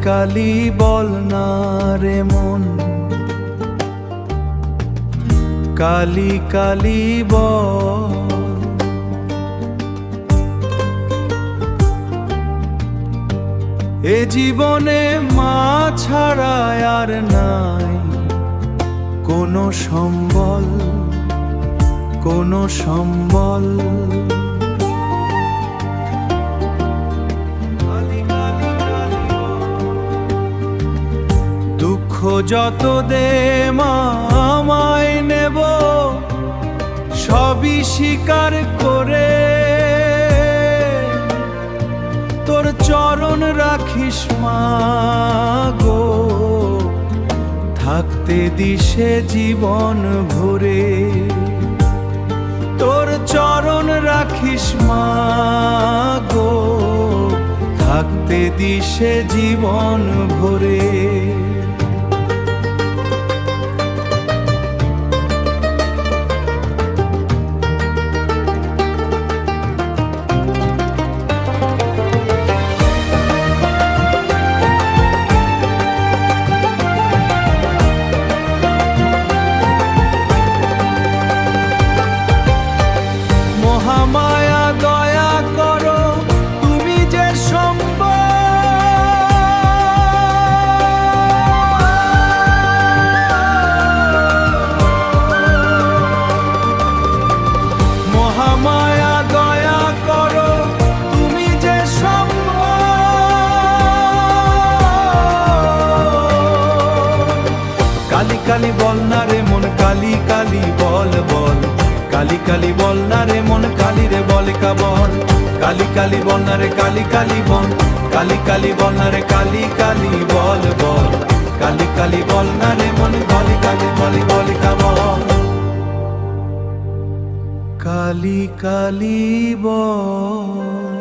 কালি বল না রে মন, কালি কালি বল। এ জীবনে মা ছাড়া আর নাই কোনো সম্বল, কোনো সম্বল। দুঃখ যত দে মা আমায় নেব সবই স্বীকার করে, তোর চরণ রাখিস মা গো, থাকতে দিশে জীবন ভরে। তোর চরণ রাখিস মা গো, থাকতে দিশে জীবন ভরে। মহামায়া দয়া করো তুমি যে মহামায়া দয়া করো তুমি যে কালি কালি বল না রে মন, কালি কালি বল বল। কালি কালি বল না রে মন, কালি রে বল কাবল। কালি কালি বল না রে কালি কালি বল, কালি কালি বল না রে কালি কালি বল বল। কালি কালি বল না রে মন, কালি কালি বলি বলি কাবল। কালি কালি বল।